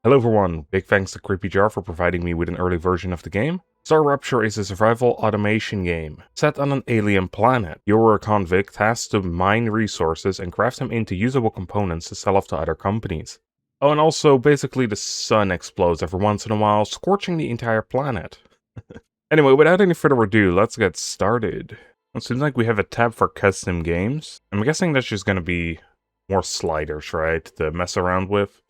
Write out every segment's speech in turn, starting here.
Hello everyone, big thanks to CreepyJar for providing me with an early version of the game. StarRupture is a survival automation game, set on an alien planet. You're a convict tasked to mine resources and craft them into usable components to sell off to other companies. Oh, and also, basically the sun explodes every once in a while, scorching the entire planet. Anyway, without any further ado, let's get started. It seems like we have a tab for custom games. I'm guessing that's just gonna be more sliders, right, to mess around with.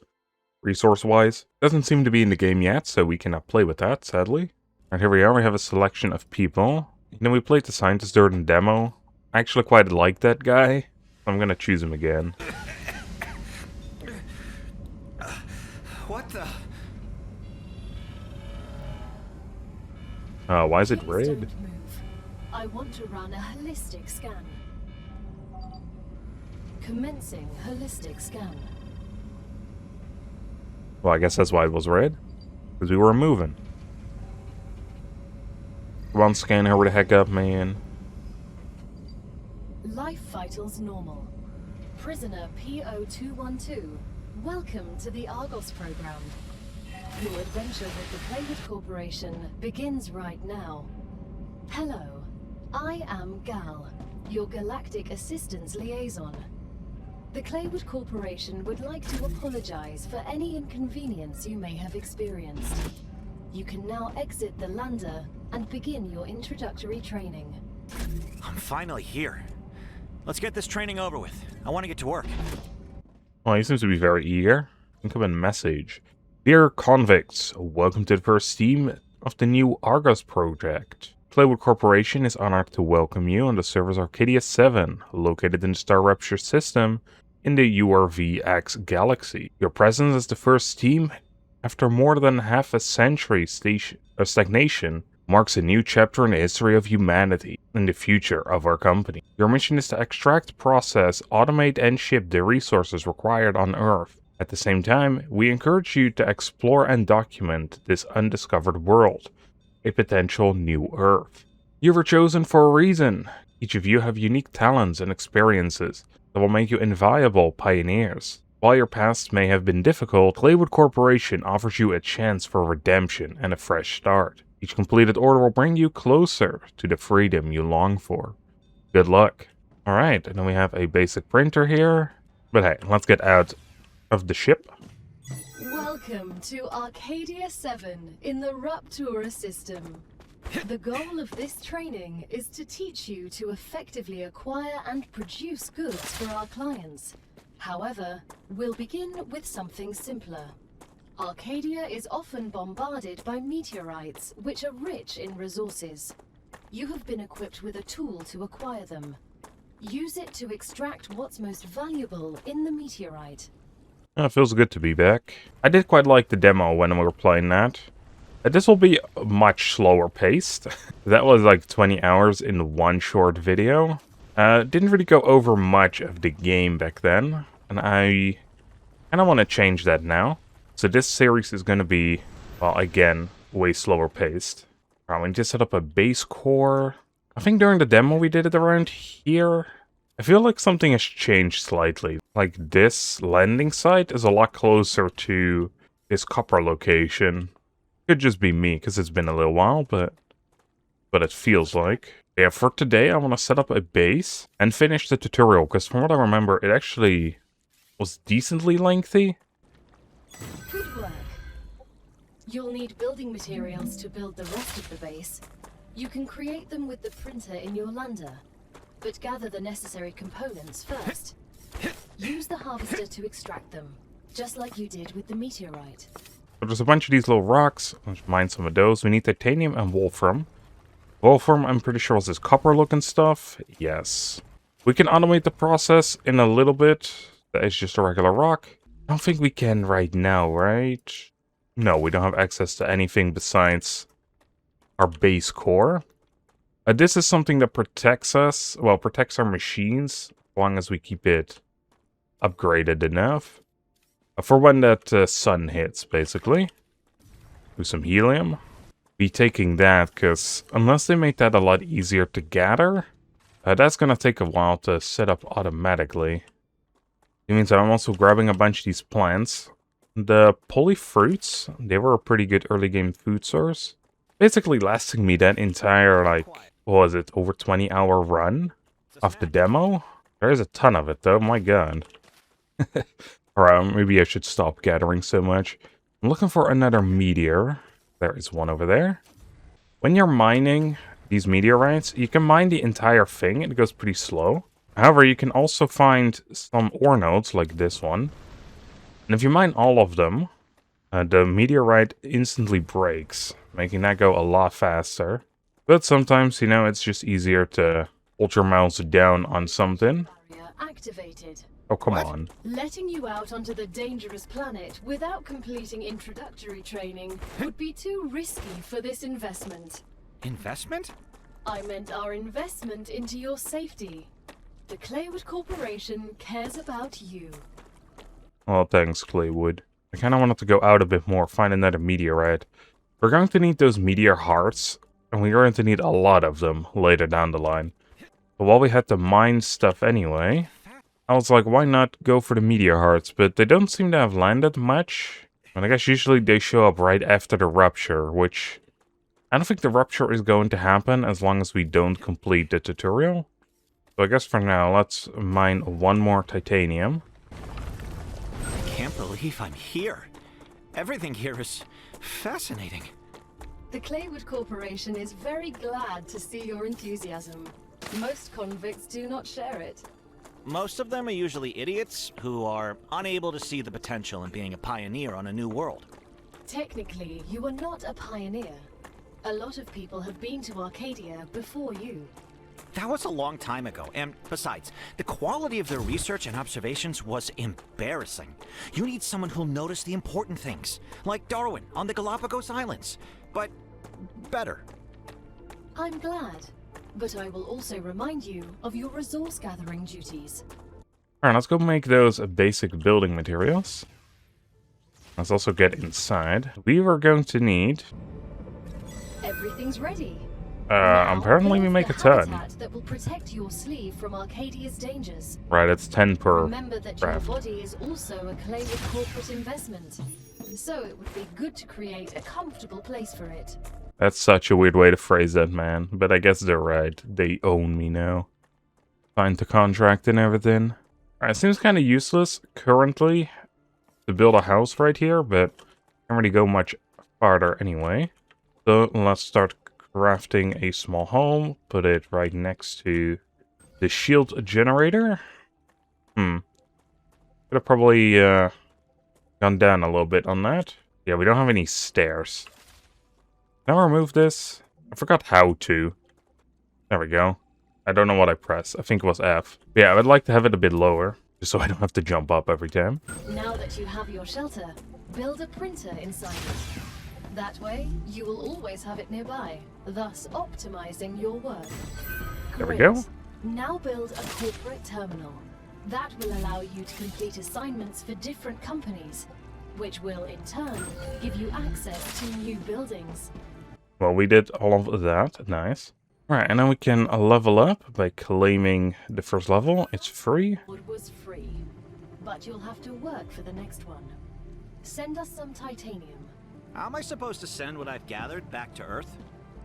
Resource-wise. Doesn't seem to be in the game yet, so we cannot play with that, sadly. Alright, here we are. We have a selection of people. You know, we played the scientist during the demo. I actually quite like that guy, so I'm gonna choose him again. What the? Why is it red? I want to run a holistic scan. Commencing holistic scan. Well, I guess that's why it was red. Because we were moving. Come on, scan her the heck up, man. Life vitals normal. Prisoner PO212. Welcome to the Argos program. Your adventure with the Playwood Corporation begins right now. Hello, I am Gal, your galactic assistance liaison. The Claywood Corporation would like to apologize for any inconvenience you may have experienced. You can now exit the lander and begin your introductory training. I'm finally here. Let's get this training over with. I want to get to work. Well, he seems to be very eager. Incoming message. Dear convicts, welcome to the first team of the new Argos project. Playwood Corporation is honored to welcome you on the servers Arcadia 7, located in the StarRupture system in the URVX galaxy. Your presence as the first team, after more than half a century stagnation, marks a new chapter in the history of humanity and the future of our company. Your mission is to extract, process, automate, and ship the resources required on Earth. At the same time, we encourage you to explore and document this undiscovered world, a potential new Earth. You were chosen for a reason. Each of you have unique talents and experiences that will make you invaluable pioneers. While your past may have been difficult, Claywood Corporation offers you a chance for redemption and a fresh start. Each completed order will bring you closer to the freedom you long for. Good luck. Alright, and then we have a basic printer here. But hey, let's get out of the ship. Welcome to Arcadia 7 in the Raptura system. The goal of this training is to teach you to effectively acquire and produce goods for our clients. However, we'll begin with something simpler. Arcadia is often bombarded by meteorites, which are rich in resources. You have been equipped with a tool to acquire them. Use it to extract what's most valuable in the meteorite. It feels good to be back. I did quite like the demo when we were playing that. This will be much slower paced. That was like 20 hours in one short video. Didn't really go over much of the game back then. And I kind of want to change that now. So this series is going to be, well, again, way slower paced. We need to set up a base core. I think during the demo we did it around here. I feel like something has changed slightly. Like this landing site is a lot closer to this copper location. Could just be me, because it's been a little while, but it feels like. Yeah, for today I want to set up a base and finish the tutorial, because from what I remember, it actually was decently lengthy. Good work. You'll need building materials to build the rest of the base. You can create them with the printer in your lander, but gather the necessary components first. Use the harvester to extract them, just like you did with the meteorite. So there's a bunch of these little rocks. Let's mine some of those. We need titanium and wolfram. Wolfram, I'm pretty sure, was this copper-looking stuff. Yes. We can automate the process in a little bit. That is just a regular rock. I don't think we can right now, right? No, we don't have access to anything besides our base core. This is something that protects us, well, protects our machines, as long as we keep it upgraded enough. For when that sun hits, basically. Do some helium. Be taking that, because unless they make that a lot easier to gather, that's going to take a while to set up automatically. It means I'm also grabbing a bunch of these plants. The poly fruits, they were a pretty good early game food source. Basically lasting me that entire, like, what was it, over 20-hour run of the demo? There's a ton of it though, my god. Alright, maybe I should stop gathering so much. I'm looking for another meteor. There is one over there. When you're mining these meteorites, you can mine the entire thing. It goes pretty slow. However, you can also find some ore nodes like this one. And if you mine all of them, the meteorite instantly breaks, making that go a lot faster. But sometimes, you know, it's just easier to hold your mouse down on something. Barrier activated. Oh, come What? on. Letting you out onto the dangerous planet without completing introductory training would be too risky for this investment. Investment? I meant our investment into your safety. The Claywood Corporation cares about you. Oh, thanks, Claywood. I kind of wanted to go out a bit more, find another meteorite. We're going to need those meteor hearts, and we're going to need a lot of them later down the line. But while we had to mine stuff anyway, I was like, why not go for the meteor hearts? But they don't seem to have landed much. And I guess usually they show up right after the rupture, which I don't think the rupture is going to happen as long as we don't complete the tutorial. So I guess for now, let's mine one more titanium. I can't believe I'm here. Everything here is fascinating. The Claywood Corporation is very glad to see your enthusiasm. Most convicts do not share it. Most of them are usually idiots who are unable to see the potential in being a pioneer on a new world. Technically, you are not a pioneer. A lot of people have been to Arcadia before you. That was a long time ago, and besides, the quality of their research and observations was embarrassing. You need someone who'll notice the important things, like Darwin on the Galapagos Islands, but better. I'm glad, but I will also remind you of your resource gathering duties. Alright, let's go make those basic building materials. Let's also get inside. We were going to need... Everything's ready. Now, apparently we build make the a ton. habitat that will protect your sleeve from Arcadia's dangers. Right, it's 10 per Remember that craft. your body is also a Claywood corporate investment, so it would be good to create a comfortable place for it. That's such a weird way to phrase that, man. But I guess they're right. They own me now. Signed the contract and everything. Alright, it seems kind of useless currently to build a house right here, but can't really go much farther anyway. So let's start crafting a small home. Put it right next to the shield generator. Could have probably gone down a little bit on that. Yeah, we don't have any stairs. Can I remove this? I forgot how to. There we go. I don't know what I pressed. I think it was F. Yeah, I would like to have it a bit lower, just so I don't have to jump up every time. Now that you have your shelter, build a printer inside it. That way, you will always have it nearby, thus optimizing your work. There we go. Great. Now build a corporate terminal. That will allow you to complete assignments for different companies, which will, in turn, give you access to new buildings. Well, we did all of that. Nice. Alright, and then we can level up by claiming the first level. It's free. It was free, but you'll have to work for the next one. Send us some titanium. How am I supposed to send what I've gathered back to Earth?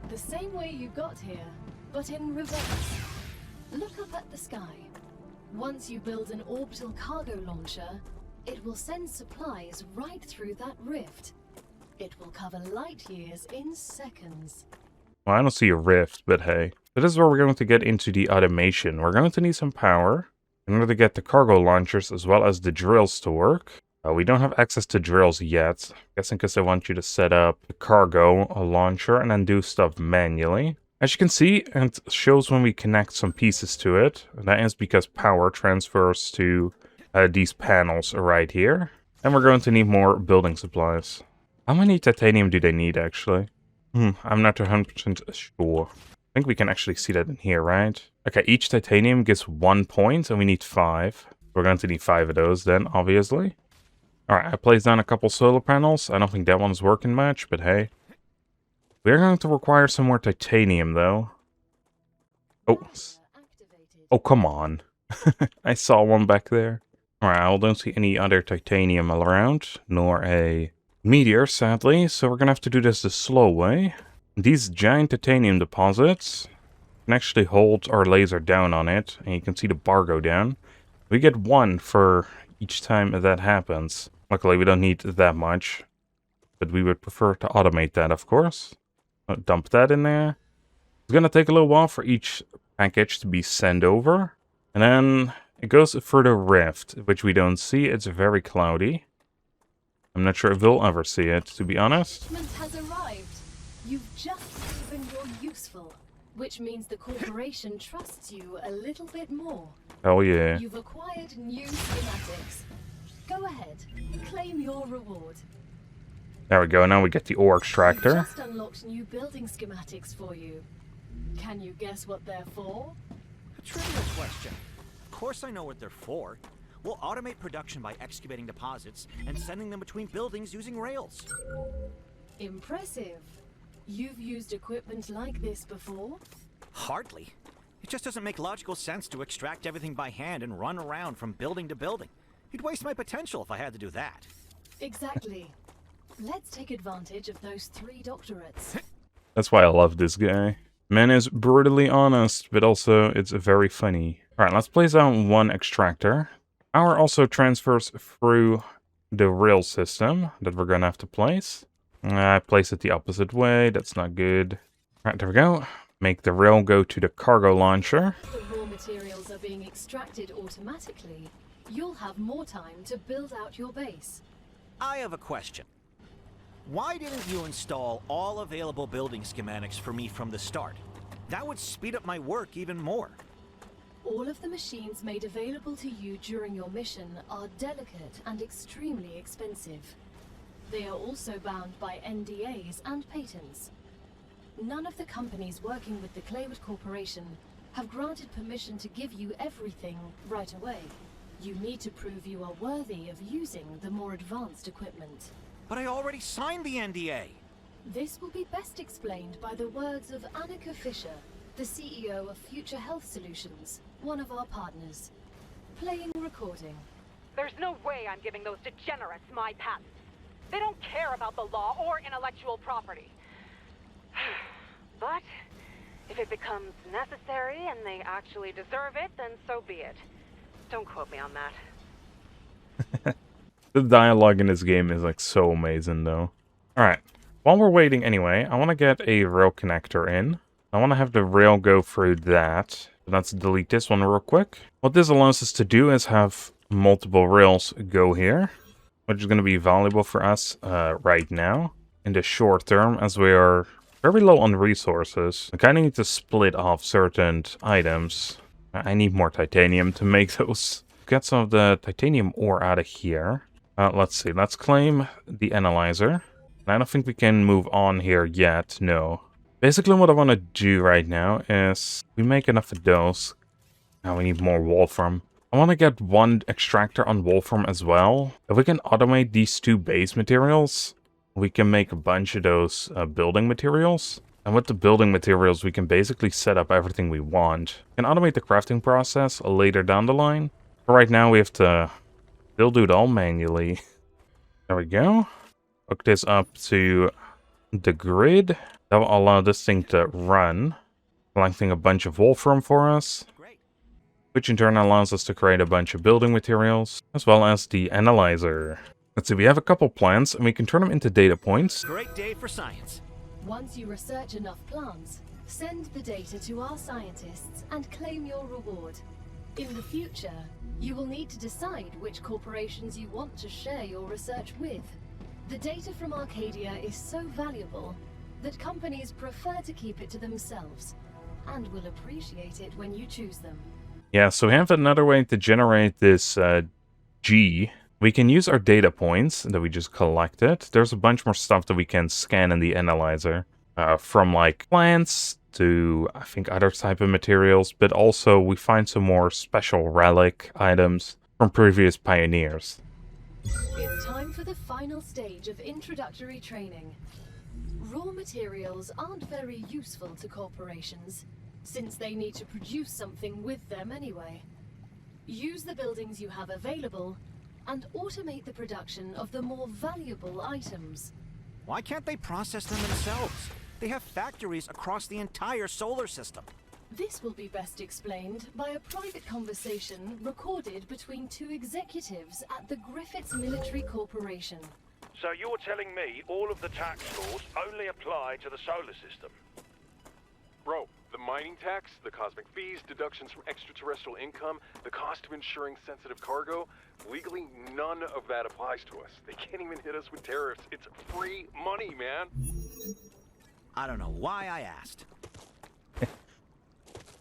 The same way you got here, but in reverse. Look up at the sky. Once you build an orbital cargo launcher, it will send supplies right through that rift. It will cover light years in seconds. Well, I don't see a rift, but hey. So this is where we're going to get into the automation. We're going to need some power in order to get the cargo launchers as well as the drills to work. We don't have access to drills yet. I'm guessing because they want you to set up the cargo launcher and then do stuff manually. As you can see, it shows when we connect some pieces to it. And that is because power transfers to these panels right here. And we're going to need more building supplies. How many titanium do they need, actually? I'm not 100% sure. I think we can actually see that in here, right? Okay, each titanium gives 1 point, and we need 5. We're going to need 5 of those then, obviously. Alright, I placed down a couple solar panels. I don't think that one's working much, but hey. We're going to require some more titanium, though. Oh, come on. I saw one back there. Alright, I don't see any other titanium around, nor a meteor, sadly, so we're gonna have to do this the slow way. These giant titanium deposits can actually hold our laser down on it, and you can see the bar go down. We get 1 for each time that happens. Luckily, we don't need that much, but we would prefer to automate that, of course. Dump that in there. It's gonna take a little while for each package to be sent over, and then it goes for the rift, which we don't see. It's very cloudy. I'm not sure if we'll ever see it, to be honest. Shipment has arrived. You've just proven you're useful, which means the corporation trusts you a little bit more. Hell yeah. You've acquired new schematics. Go ahead, claim your reward. There we go, now we get the ore We've extractor. just unlocked new building schematics for you. Can you guess what they're for? A trivial question. Of course I know what they're for. We'll automate production by excavating deposits and sending them between buildings using rails. Impressive. You've used equipment like this before? Hardly. It just doesn't make logical sense to extract everything by hand and run around from building to building. You'd waste my potential if I had to do that. Exactly. Let's take advantage of those 3 doctorates. That's why I love this guy. Man is brutally honest, but also it's very funny. Alright, let's place down 1 extractor. Power also transfers through the rail system that we're gonna have to place. I place it the opposite way, that's not good. Alright, there we go. Make the rail go to the cargo launcher. The raw materials are being extracted automatically. You'll have more time to build out your base. I have a question. Why didn't you install all available building schematics for me from the start? That would speed up my work even more. All of the machines made available to you during your mission are delicate and extremely expensive. They are also bound by NDAs and patents. None of the companies working with the Claywood Corporation have granted permission to give you everything right away. You need to prove you are worthy of using the more advanced equipment. But I already signed the NDA. This will be best explained by the words of Annika Fisher, the CEO of Future Health Solutions, one of our partners. Playing recording. There's no way I'm giving those degenerates my patents. They don't care about the law or intellectual property. But if it becomes necessary and they actually deserve it, then so be it. Don't quote me on that. The dialogue in this game is like so amazing though. Alright, while we're waiting anyway, I want to get a rail connector in. I want to have the rail go through that. Let's delete this one real quick. What this allows us to do is have multiple rails go here, which is going to be valuable for us right now in the short term, as we are very low on resources. I kind of need to split off certain items. I need more titanium to make those. Get some of the titanium ore out of here. Let's see, let's claim the analyzer. I don't think we can move on here yet, no. Basically what I want to do right now is, we make enough of those. Now we need more wolfram. I want to get 1 extractor on wolfram as well. If we can automate these 2 base materials, we can make a bunch of those building materials. And with the building materials, we can basically set up everything we want. We can automate the crafting process later down the line. But right now we have to still do it all manually. There we go. Hook this up to the grid. That will allow this thing to run, collecting a bunch of wolfram for us. Great. Which in turn allows us to create a bunch of building materials, as well as the analyzer. Let's see, we have a couple plants, and we can turn them into data points. Great day for science. Once you research enough plants, send the data to our scientists and claim your reward. In the future, you will need to decide which corporations you want to share your research with. The data from Arcadia is so valuable that companies prefer to keep it to themselves, and will appreciate it when you choose them. Yeah, so we have another way to generate this G. We can use our data points that we just collected. There's a bunch more stuff that we can scan in the analyzer. From like plants to, I think, other type of materials. But also we find some more special relic items from previous pioneers. It's time for the final stage of introductory training. Raw materials aren't very useful to corporations, since they need to produce something with them anyway. use the buildings you have available, and automate the production of the more valuable items. Why can't they process them themselves? They have factories across the entire solar system. This will be best explained by a private conversation recorded between two executives at the Griffiths Military Corporation. So you're telling me all of the tax laws only apply to the solar system? Bro, the mining tax, the cosmic fees, deductions from extraterrestrial income, the cost of insuring sensitive cargo, legally none of that applies to us. They can't even hit us with tariffs. It's free money, man. I don't know why I asked.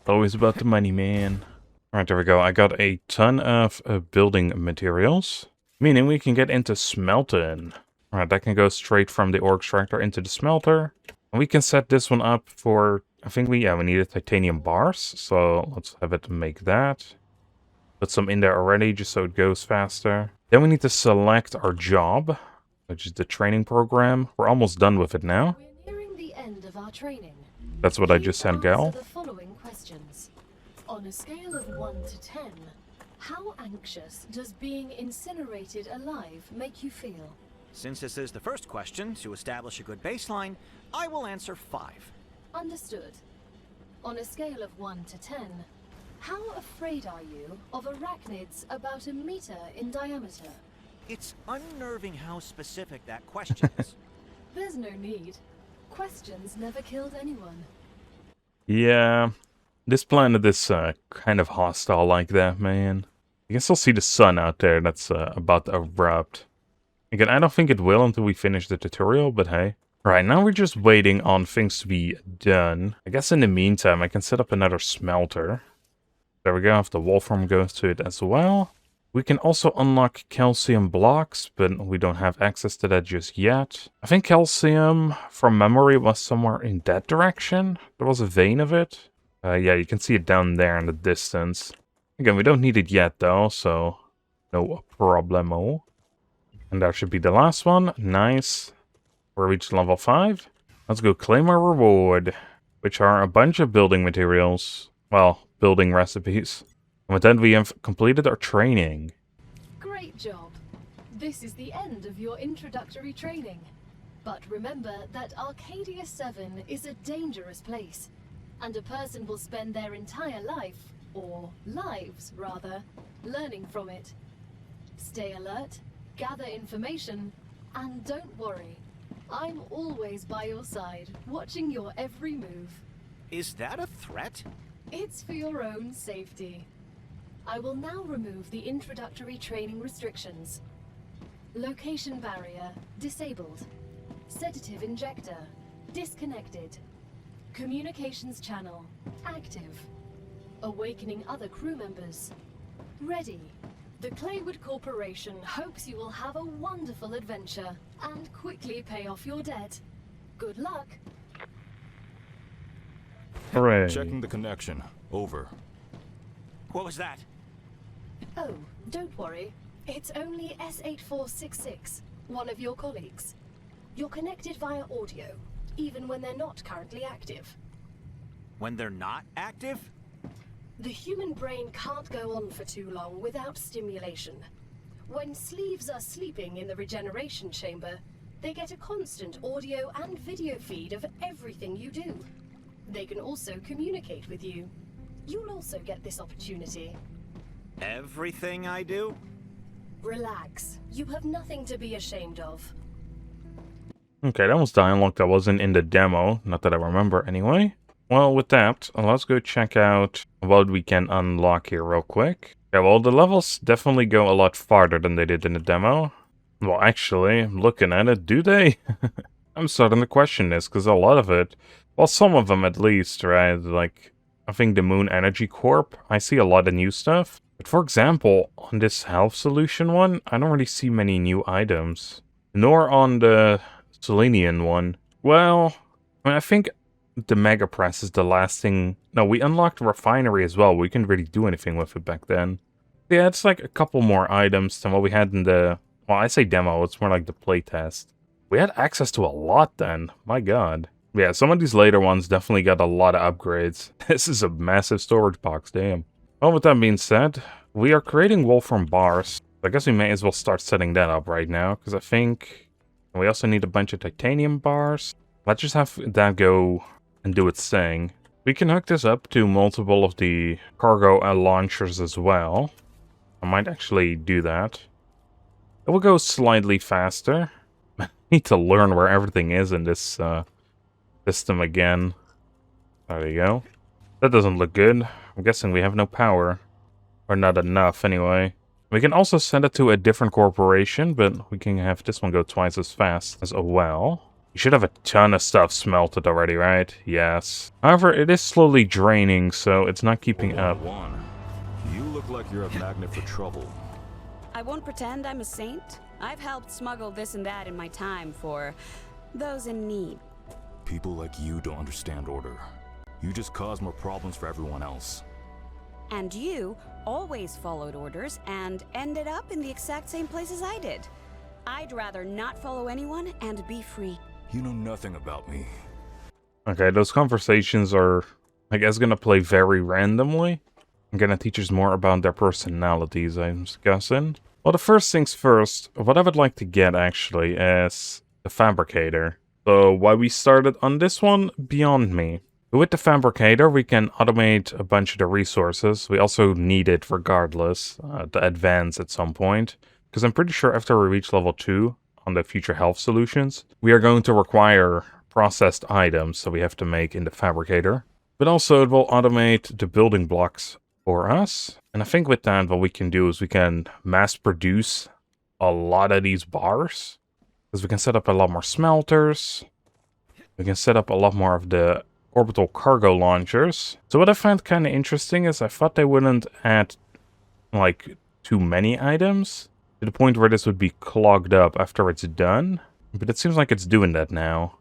Always about the money, man. Alright, there we go. I got a ton of building materials, meaning we can get into smelting. Alright, that can go straight from the ore extractor into the smelter. And we can set this one up for, I think we needed titanium bars, so let's have it make that. Put some in there already, just so it goes faster. Then we need to select our job, which is the training program. We're almost done with it now. We're nearing the end of our training. That's what I just sent Gal. Answer the following questions. On a scale of 1 to 10, how anxious does being incinerated alive make you feel? Since this is the first question, to establish a good baseline, I will answer 5. Understood. On a scale of 1 to 10, how afraid are you of arachnids about 1 meter in diameter? It's unnerving how specific that question is. There's no need. Questions never killed anyone. Yeah, this planet is kind of hostile like that, man. You can still see the sun out there that's about to erupt. Again, I don't think it will until we finish the tutorial, but hey. Right, now we're just waiting on things to be done. I guess in the meantime, I can set up another smelter. There we go, if the wolfram goes to it as well. We can also unlock calcium blocks, but we don't have access to that just yet. I think calcium, from memory, was somewhere in that direction. There was a vein of it. Yeah, you can see it down there in the distance. Again, we don't need it yet, though, so no problemo. And that should be the last one. Nice. We reached level 5. Let's go claim our reward, which are a bunch of building materials. Well, building recipes. And with that, we have completed our training. Great job. This is the end of your introductory training. But remember that Arcadia 7 is a dangerous place, and a person will spend their entire life, or lives rather, learning from it. Stay alert, gather information, and don't worry. I'm always by your side, watching your every move. Is that a threat? It's for your own safety. I will now remove the introductory training restrictions. Location barrier disabled. Sedative injector disconnected. Communications channel active. Awakening other crew members ready. The Claywood Corporation hopes you will have a wonderful adventure and quickly pay off your debt. Good luck. Hooray. Checking the connection. Over. What was that? Oh, don't worry. It's only S8466, one of your colleagues. You're connected via audio, even when they're not currently active. When they're not active? The human brain can't go on for too long without stimulation. When sleeves are sleeping in the regeneration chamber, they get a constant audio and video feed of everything you do. They can also communicate with you. You'll also get this opportunity. Everything I do? Relax. You have nothing to be ashamed of. Okay, that was dialogue that wasn't in the demo. Not that I remember anyway. Well, with that, let's go check out what we can unlock here real quick. Yeah, well, the levels definitely go a lot farther than they did in the demo. Well, actually, looking at it, do they? I'm starting to question this, because a lot of it, well, some of them at least, right? Like, I think the Moon Energy Corp, I see a lot of new stuff. But for example, on this health solution one, I don't really see many new items. Nor on the Selenian one. Well, I think the Mega Press is the last thing. No, we unlocked the refinery as well. We couldn't really do anything with it back then. Yeah, it's like a couple more items than what we had in the... Well, I say demo, it's more like the playtest. We had access to a lot then. My god. Yeah, some of these later ones definitely got a lot of upgrades. This is a massive storage box, damn. Well, with that being said, We are creating wolfram bars. I guess we may as well start setting that up right now, because I think we also need a bunch of titanium bars. Let's just have that go and do its thing. We can hook this up to multiple of the cargo launchers as well. I might actually do that. It will go slightly faster. I need to learn where everything is in this system again. There you go. That doesn't look good. I'm guessing we have no power. Or not enough, anyway. We can also send it to a different corporation, but we can have this one go twice as fast as well. You should have a ton of stuff smelted already, right? Yes. However, it is slowly draining, so it's not keeping up. One. You look like you're a magnet for trouble. I won't pretend I'm a saint. I've helped smuggle this and that in my time for those in need. People like you don't understand order. You just cause more problems for everyone else. And you always followed orders and ended up in the exact same place as I did. I'd rather not follow anyone and be free. You know nothing about me. Okay, those conversations are, I guess, gonna play very randomly. I'm gonna teach us more about their personalities, I'm guessing. Well, the first things first, what I would like to get, actually, is the fabricator. So, why we started on this one, beyond me. With the fabricator, we can automate a bunch of the resources. We also need it regardless to advance at some point. Because I'm pretty sure after we reach level 2 on the future health solutions, we are going to require processed items that we have to make in the fabricator. But also it will automate the building blocks for us. And I think with that, what we can do is we can mass produce a lot of these bars. Because we can set up a lot more smelters. We can set up a lot more of the orbital cargo launchers. So what I found kind of interesting is I thought they wouldn't add like too many items to the point where this would be clogged up after it's done. But it seems like it's doing that now.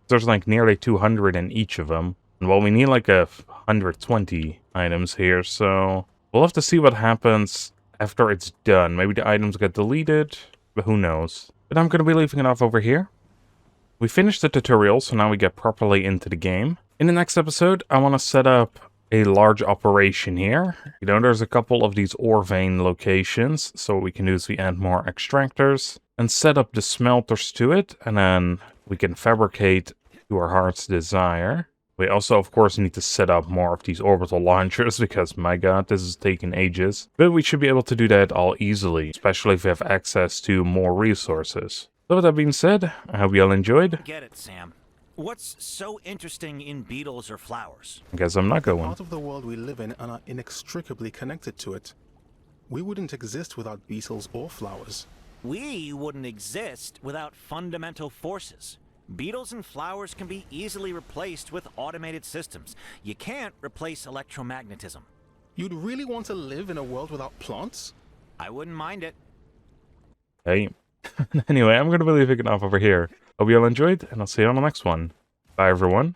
There's like nearly 200 in each of them. And well, we need like 120 items here, so we'll have to see what happens after it's done. Maybe the items get deleted, but who knows. But I'm going to be leaving it off over here. We finished the tutorial, so now we get properly into the game. In the next episode, I want to set up a large operation here. You know, there's a couple of these ore vein locations, so what we can do is we add more extractors and set up the smelters to it, and then we can fabricate to our heart's desire. We also, of course, need to set up more of these orbital launchers, because, my god, this is taking ages. But we should be able to do that all easily, especially if we have access to more resources. So with that being said, I hope you all enjoyed. Get it, Sam. What's so interesting in beetles or flowers? I guess I'm not going. Part of the world we live in and are inextricably connected to it. We wouldn't exist without beetles or flowers. We wouldn't exist without fundamental forces. Beetles and flowers can be easily replaced with automated systems. You can't replace electromagnetism. You'd really want to live in a world without plants? I wouldn't mind it. Hey. Anyway, I'm going to be leaving it off over here. Hope you all enjoyed, and I'll see you on the next one. Bye, everyone.